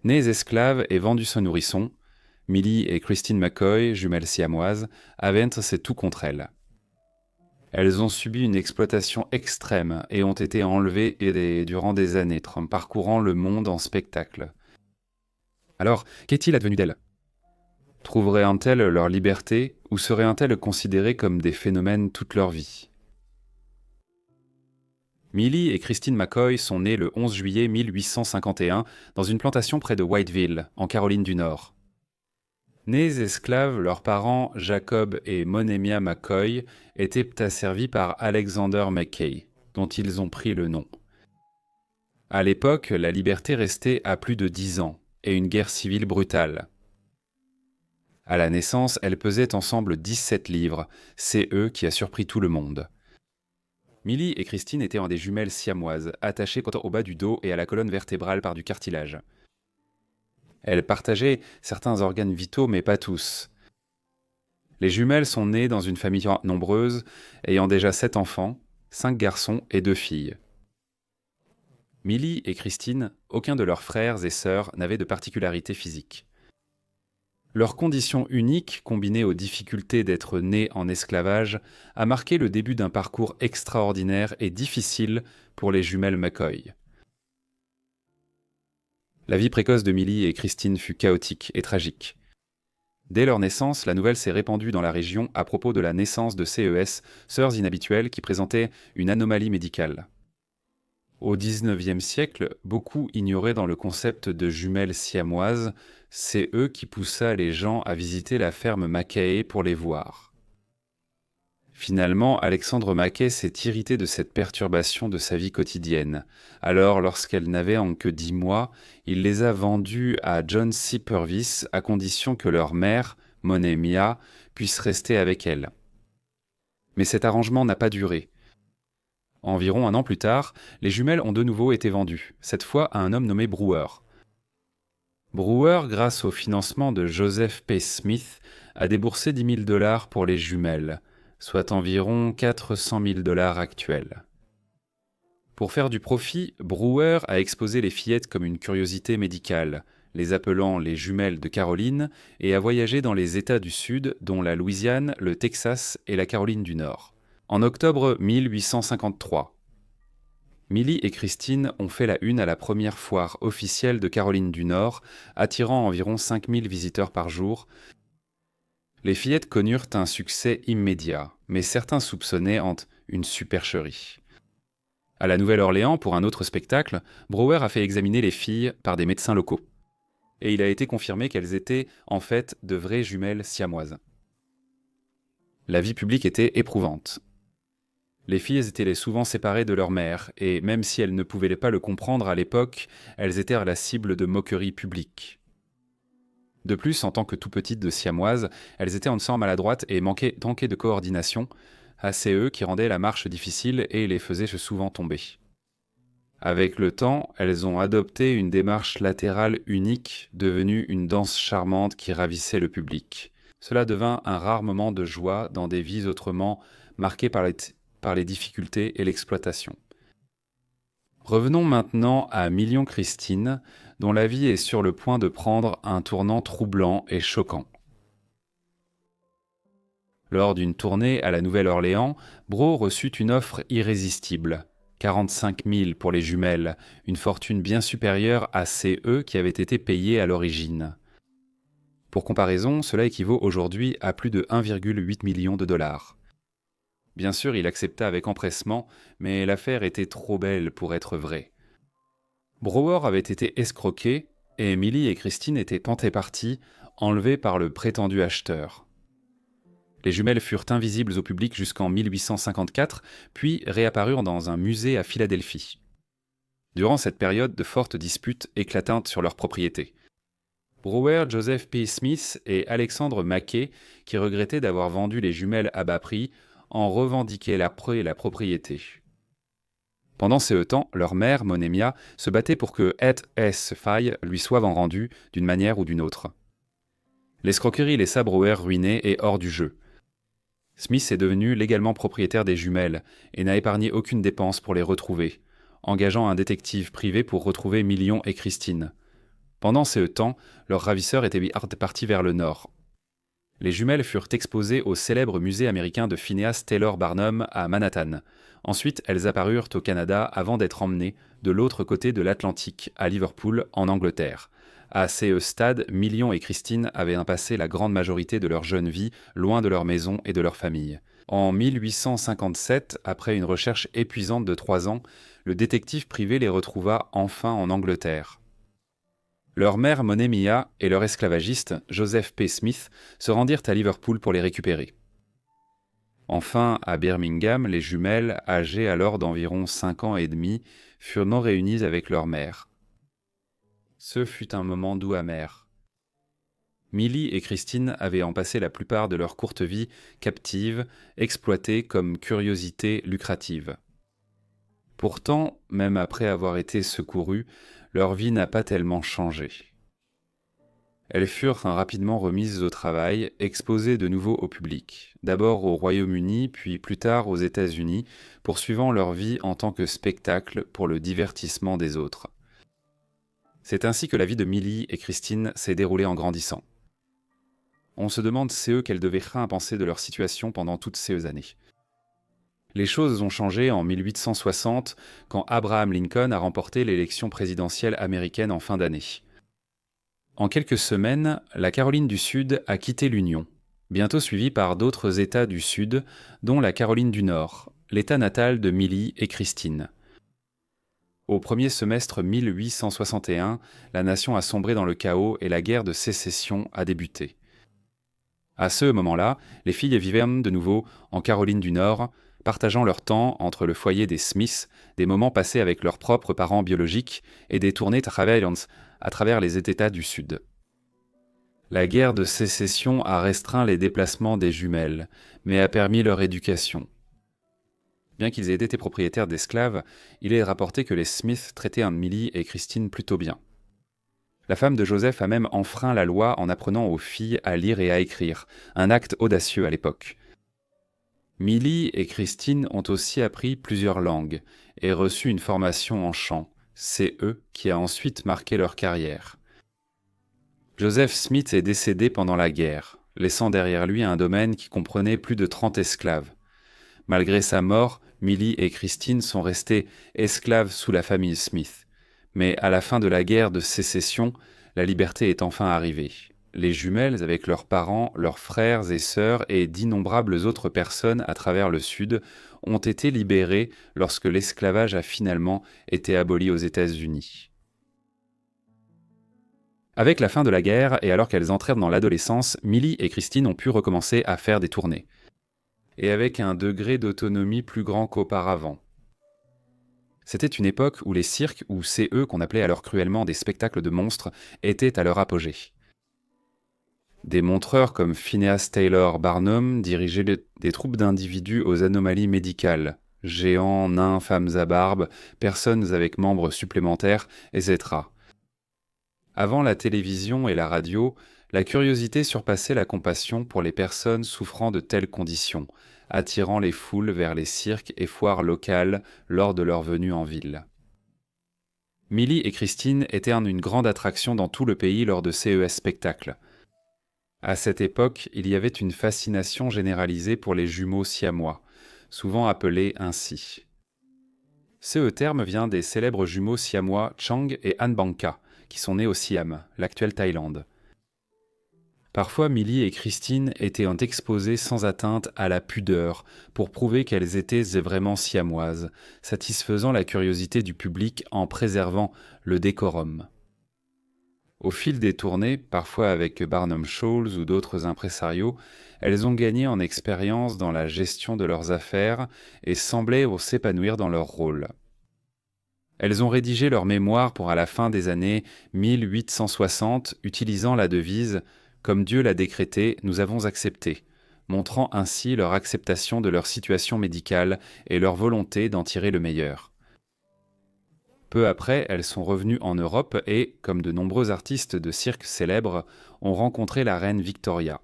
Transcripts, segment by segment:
Nées esclaves et vendues sans nourrisson, Millie et Christine McCoy, jumelles siamoises, avaient c'est tout contre elles. Elles ont subi une exploitation extrême et ont été enlevées durant des années, parcourant le monde en spectacle. Alors, qu'est-il advenu d'elles? Trouveraient-elles leur liberté ou seraient-elles considérées comme des phénomènes toute leur vie? Millie et Christine McCoy sont nées le 11 juillet 1851 dans une plantation près de Whiteville, en Caroline du Nord. Nés esclaves, leurs parents Jacob et Monemia McCoy étaient asservis par Alexander Mackay, dont ils ont pris le nom. À l'époque, la liberté restait à plus de 10 ans et une guerre civile brutale. À la naissance, elles pesaient ensemble 17 livres, c'est eux qui a surpris tout le monde. Millie et Christine étaient en des jumelles siamoises, attachées au bas du dos et à la colonne vertébrale par du cartilage. Elles partageaient certains organes vitaux, mais pas tous. Les jumelles sont nées dans une famille nombreuse, ayant déjà 7 enfants, 5 garçons et 2 filles. Millie et Christine, aucun de leurs frères et sœurs n'avait de particularité physique. Leur condition unique, combinée aux difficultés d'être nés en esclavage, a marqué le début d'un parcours extraordinaire et difficile pour les jumelles McCoy. La vie précoce de Millie et Christine fut chaotique et tragique. Dès leur naissance, la nouvelle s'est répandue dans la région à propos de la naissance de CES, sœurs inhabituelles qui présentaient une anomalie médicale. Au XIXe siècle, beaucoup ignoraient dans le concept de jumelles siamoises, c'est eux qui poussa les gens à visiter la ferme Mackay pour les voir. Finalement, Alexandre Mackay s'est irrité de cette perturbation de sa vie quotidienne. Alors, lorsqu'elle n'avait que 10 mois, il les a vendues à John C. Purvis à condition que leur mère, Monemia, puisse rester avec elle. Mais cet arrangement n'a pas duré. Environ un an plus tard, les jumelles ont de nouveau été vendues, cette fois à un homme nommé Brewer. Brewer, grâce au financement de Joseph P. Smith, a déboursé $10 000 pour les jumelles, soit environ $400 000 actuels. Pour faire du profit, Brewer a exposé les fillettes comme une curiosité médicale, les appelant les jumelles de Caroline, et a voyagé dans les États du Sud, dont la Louisiane, le Texas et la Caroline du Nord. En octobre 1853, Millie et Christine ont fait la une à la première foire officielle de Caroline du Nord, attirant environ 5000 visiteurs par jour. Les fillettes connurent un succès immédiat, mais certains soupçonnaient une supercherie. À la Nouvelle-Orléans, pour un autre spectacle, Brewer a fait examiner les filles par des médecins locaux. Et il a été confirmé qu'elles étaient en fait de vraies jumelles siamoises. La vie publique était éprouvante. Les filles étaient souvent séparées de leur mère, et même si elles ne pouvaient pas le comprendre à l'époque, elles étaient la cible de moqueries publiques. De plus, en tant que tout petites de siamoises, elles étaient en sang maladroites et manquaient de coordination, assez eux qui rendaient la marche difficile et les faisaient souvent tomber. Avec le temps, elles ont adopté une démarche latérale unique, devenue une danse charmante qui ravissait le public. Cela devint un rare moment de joie dans des vies autrement marquées par les difficultés et l'exploitation. Revenons maintenant à Million Christine, dont la vie est sur le point de prendre un tournant troublant et choquant. Lors d'une tournée à la Nouvelle-Orléans, Bro reçut une offre irrésistible. 45 000 pour les jumelles, une fortune bien supérieure à CE qui avait été payée à l'origine. Pour comparaison, cela équivaut aujourd'hui à plus de 1,8 million de dollars. Bien sûr, il accepta avec empressement, mais l'affaire était trop belle pour être vraie. Brewer avait été escroqué, et Millie et Christine étaient tentées parties, enlevées par le prétendu acheteur. Les jumelles furent invisibles au public jusqu'en 1854, puis réapparurent dans un musée à Philadelphie. Durant cette période, de fortes disputes éclatèrent sur leur propriété. Brewer, Joseph P. Smith et Alexandre Mackay, qui regrettaient d'avoir vendu les jumelles à bas prix, en revendiquaient la propriété. Pendant ce temps, leur mère, Monemia, se battait pour que S. faille lui soit rendu d'une manière ou d'une autre. L'escroquerie laissa Brewer ruiné et hors du jeu. Smith est devenu légalement propriétaire des jumelles et n'a épargné aucune dépense pour les retrouver, engageant un détective privé pour retrouver Million et Christine. Pendant ce temps, leur ravisseur était parti vers le nord. Les jumelles furent exposées au célèbre musée américain de Phineas Taylor Barnum à Manhattan. Ensuite, elles apparurent au Canada avant d'être emmenées de l'autre côté de l'Atlantique, à Liverpool, en Angleterre. À ce stade, Million et Christine avaient passé la grande majorité de leur jeune vie loin de leur maison et de leur famille. En 1857, après une recherche épuisante de 3 ans, le détective privé les retrouva enfin en Angleterre. Leur mère Monémia et leur esclavagiste, Joseph P. Smith, se rendirent à Liverpool pour les récupérer. Enfin, à Birmingham, les jumelles, âgées alors d'environ 5 ans et demi, furent non réunies avec leur mère. Ce fut un moment doux amer. Millie et Christine avaient en passé la plupart de leur courte vie captives, exploitées comme curiosités lucratives. Pourtant, même après avoir été secourues, leur vie n'a pas tellement changé. Elles furent rapidement remises au travail, exposées de nouveau au public, d'abord au Royaume-Uni, puis plus tard aux États-Unis, poursuivant leur vie en tant que spectacle pour le divertissement des autres. C'est ainsi que la vie de Millie et Christine s'est déroulée en grandissant. On se demande ce qu'elles devaient penser de leur situation pendant toutes ces années. Les choses ont changé en 1860, quand Abraham Lincoln a remporté l'élection présidentielle américaine en fin d'année. En quelques semaines, la Caroline du Sud a quitté l'Union, bientôt suivie par d'autres États du Sud, dont la Caroline du Nord, l'État natal de Millie et Christine. Au premier semestre 1861, la nation a sombré dans le chaos et la guerre de sécession a débuté. À ce moment-là, les filles vivaient de nouveau en Caroline du Nord, partageant leur temps entre le foyer des Smiths, des moments passés avec leurs propres parents biologiques et des tournées travaillantes à travers les États du Sud. La guerre de sécession a restreint les déplacements des jumelles, mais a permis leur éducation. Bien qu'ils aient été propriétaires d'esclaves, il est rapporté que les Smiths traitaient Millie et Christine plutôt bien. La femme de Joseph a même enfreint la loi en apprenant aux filles à lire et à écrire, un acte audacieux à l'époque. Millie et Christine ont aussi appris plusieurs langues et reçu une formation en chant, CE, qui a ensuite marqué leur carrière. Joseph Smith est décédé pendant la guerre, laissant derrière lui un domaine qui comprenait plus de 30 esclaves. Malgré sa mort, Millie et Christine sont restées esclaves sous la famille Smith. Mais à la fin de la guerre de sécession, la liberté est enfin arrivée. Les jumelles, avec leurs parents, leurs frères et sœurs et d'innombrables autres personnes à travers le Sud, ont été libérées lorsque l'esclavage a finalement été aboli aux États-Unis. Avec la fin de la guerre et alors qu'elles entrèrent dans l'adolescence, Millie et Christine ont pu recommencer à faire des tournées. Et avec un degré d'autonomie plus grand qu'auparavant. C'était une époque où les cirques, ou CE qu'on appelait alors cruellement des spectacles de monstres, étaient à leur apogée. Des montreurs comme Phineas Taylor Barnum dirigeaient des troupes d'individus aux anomalies médicales, géants, nains, femmes à barbe, personnes avec membres supplémentaires, etc. Avant la télévision et la radio, la curiosité surpassait la compassion pour les personnes souffrant de telles conditions, attirant les foules vers les cirques et foires locales lors de leur venue en ville. Millie et Christine étaient une grande attraction dans tout le pays lors de CES spectacles. À cette époque, il y avait une fascination généralisée pour les jumeaux siamois, souvent appelés ainsi. Ce terme vient des célèbres jumeaux siamois Chang et An Bangka, qui sont nés au Siam, l'actuelle Thaïlande. Parfois, Millie et Christine étaient exposées sans atteinte à la pudeur pour prouver qu'elles étaient vraiment siamoises, satisfaisant la curiosité du public en préservant le décorum. Au fil des tournées, parfois avec Barnum Scholes ou d'autres impresarios, elles ont gagné en expérience dans la gestion de leurs affaires et semblaient s'épanouir dans leur rôle. Elles ont rédigé leur mémoire pour à la fin des années 1860, utilisant la devise « Comme Dieu l'a décrété, nous avons accepté », montrant ainsi leur acceptation de leur situation médicale et leur volonté d'en tirer le meilleur. Peu après, elles sont revenues en Europe et, comme de nombreux artistes de cirque célèbres, ont rencontré la reine Victoria.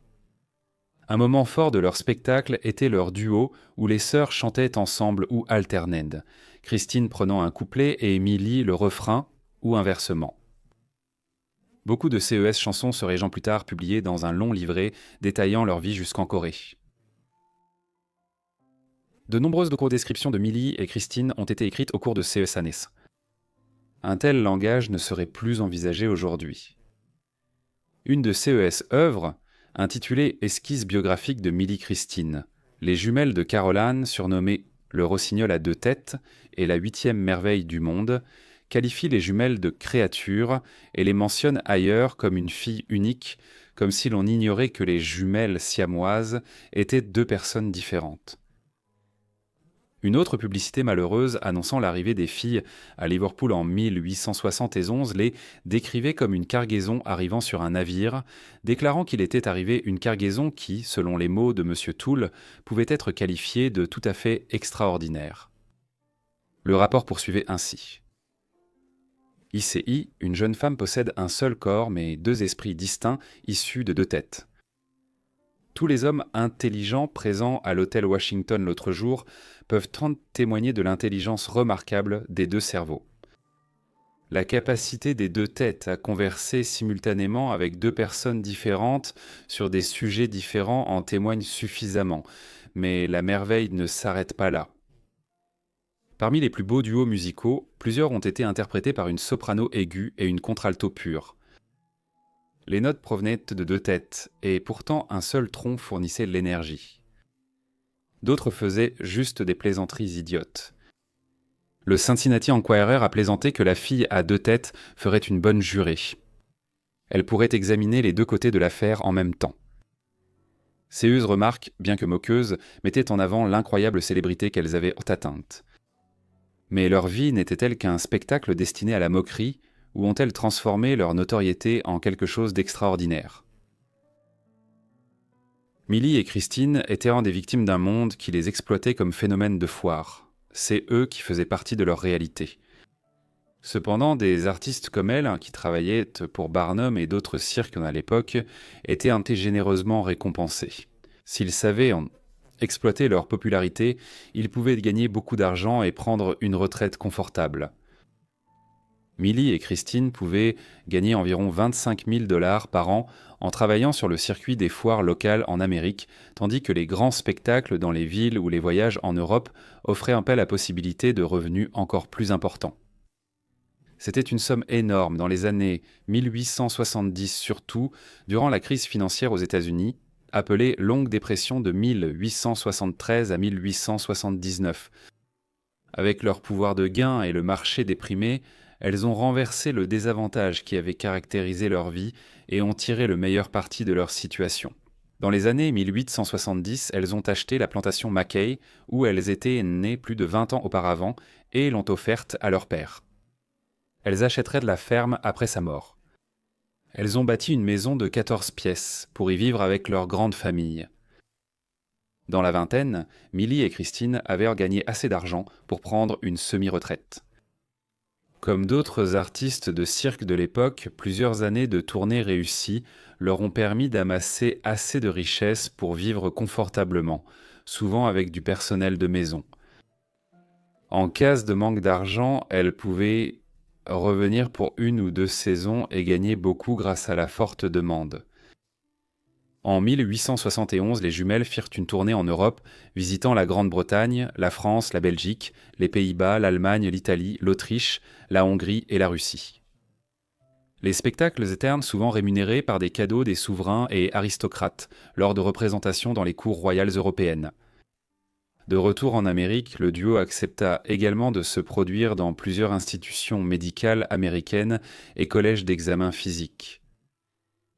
Un moment fort de leur spectacle était leur duo où les sœurs chantaient ensemble ou alternaient, Christine prenant un couplet et Millie le refrain, ou inversement. Beaucoup de CES chansons seraient plus tard publiées dans un long livret détaillant leur vie jusqu'en Corée. De nombreuses descriptions de Millie et Christine ont été écrites au cours de ces années. Un tel langage ne serait plus envisagé aujourd'hui. Une de ces œuvres, intitulée Esquisse biographique de Millie Christine, les jumelles de Caroline, surnommées le rossignol à deux têtes et la 8e merveille du monde, qualifie les jumelles de créatures et les mentionne ailleurs comme une fille unique, comme si l'on ignorait que les jumelles siamoises étaient deux personnes différentes. Une autre publicité malheureuse annonçant l'arrivée des filles à Liverpool en 1871 les décrivait comme une cargaison arrivant sur un navire, déclarant qu'il était arrivé une cargaison qui, selon les mots de M. Toole, pouvait être qualifiée de tout à fait extraordinaire. Le rapport poursuivait ainsi. ICI, une jeune femme possède un seul corps mais deux esprits distincts issus de deux têtes. Tous les hommes intelligents présents à l'hôtel Washington l'autre jour peuvent témoigner de l'intelligence remarquable des deux cerveaux. La capacité des deux têtes à converser simultanément avec deux personnes différentes sur des sujets différents en témoigne suffisamment, mais la merveille ne s'arrête pas là. Parmi les plus beaux duos musicaux, plusieurs ont été interprétés par une soprano aiguë et une contralto pure. Les notes provenaient de deux têtes, et pourtant un seul tronc fournissait l'énergie. D'autres faisaient juste des plaisanteries idiotes. Le Cincinnati Enquirer a plaisanté que la fille à deux têtes ferait une bonne jurée. Elle pourrait examiner les deux côtés de l'affaire en même temps. Ces remarques, bien que moqueuses, mettaient en avant l'incroyable célébrité qu'elles avaient atteinte. Mais leur vie n'était-elle qu'un spectacle destiné à la moquerie, ou ont-elles transformé leur notoriété en quelque chose d'extraordinaire ? Millie et Christine étaient un des victimes d'un monde qui les exploitait comme phénomène de foire. C'est eux qui faisaient partie de leur réalité. Cependant, des artistes comme elles, qui travaillaient pour Barnum et d'autres cirques à l'époque, étaient généreusement récompensés. S'ils savaient exploiter leur popularité, ils pouvaient gagner beaucoup d'argent et prendre une retraite confortable. Millie et Christine pouvaient gagner environ 25 000 $ par an en travaillant sur le circuit des foires locales en Amérique, tandis que les grands spectacles dans les villes ou les voyages en Europe offraient un peu la possibilité de revenus encore plus importants. C'était une somme énorme dans les années 1870 surtout, durant la crise financière aux États-Unis, appelée Longue Dépression de 1873 à 1879. Avec leur pouvoir de gain et le marché déprimé, elles ont renversé le désavantage qui avait caractérisé leur vie et ont tiré le meilleur parti de leur situation. Dans les années 1870, elles ont acheté la plantation Mackay, où elles étaient nées plus de 20 ans auparavant, et l'ont offerte à leur père. Elles achèteraient de la ferme après sa mort. Elles ont bâti une maison de 14 pièces pour y vivre avec leur grande famille. Dans la vingtaine, Millie et Christine avaient gagné assez d'argent pour prendre une semi-retraite. Comme d'autres artistes de cirque de l'époque, plusieurs années de tournées réussies leur ont permis d'amasser assez de richesses pour vivre confortablement, souvent avec du personnel de maison. En cas de manque d'argent, elles pouvaient revenir pour une ou deux saisons et gagner beaucoup grâce à la forte demande. En 1871, les jumelles firent une tournée en Europe, visitant la Grande-Bretagne, la France, la Belgique, les Pays-Bas, l'Allemagne, l'Italie, l'Autriche, la Hongrie et la Russie. Les spectacles étaient souvent rémunérés par des cadeaux des souverains et aristocrates lors de représentations dans les cours royales européennes. De retour en Amérique, le duo accepta également de se produire dans plusieurs institutions médicales américaines et collèges d'examen physique.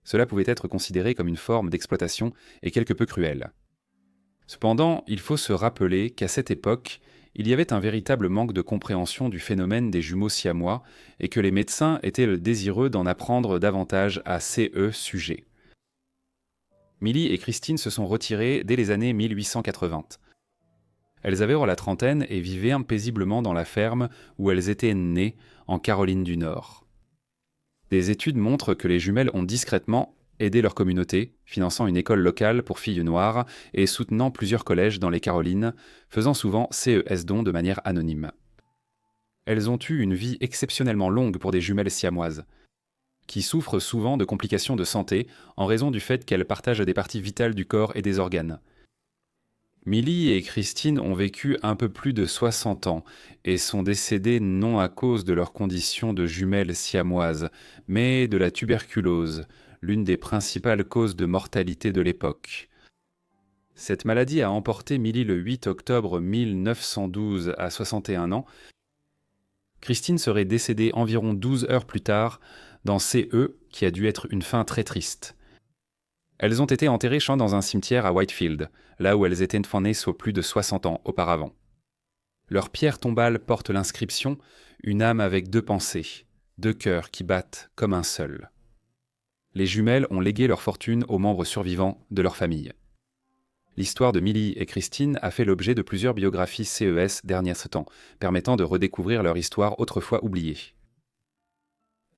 Cela pouvait être considéré comme une forme d'exploitation et quelque peu cruelle. Cependant, il faut se rappeler qu'à cette époque, il y avait un véritable manque de compréhension du phénomène des jumeaux siamois et que les médecins étaient désireux d'en apprendre davantage à ces sujets. Millie et Christine se sont retirées dès les années 1880. Elles avaient la trentaine et vivaient paisiblement dans la ferme où elles étaient nées, en Caroline du Nord. Des études montrent que les jumelles ont discrètement aidé leur communauté, finançant une école locale pour filles noires et soutenant plusieurs collèges dans les Carolines, faisant souvent CES-dons de manière anonyme. Elles ont eu une vie exceptionnellement longue pour des jumelles siamoises. qui souffrent souvent de complications de santé en raison du fait qu'elles partagent des parties vitales du corps et des organes. Millie et Christine ont vécu un peu plus de 60 ans et sont décédées non à cause de leur condition de jumelles siamoises, mais de la tuberculose, l'une des principales causes de mortalité de l'époque. Cette maladie a emporté Millie le 8 octobre 1912 à 61 ans. Christine serait décédée environ 12 heures plus tard dans CE, qui a dû être une fin très triste. Elles ont été enterrées dans un cimetière à Whitefield, là où elles étaient nées plus de 60 ans auparavant. Leur pierre tombale porte l'inscription « Une âme avec deux pensées, deux cœurs qui battent comme un seul ». Les jumelles ont légué leur fortune aux membres survivants de leur famille. L'histoire de Millie et Christine a fait l'objet de plusieurs biographies CES derniers temps, permettant de redécouvrir leur histoire autrefois oubliée.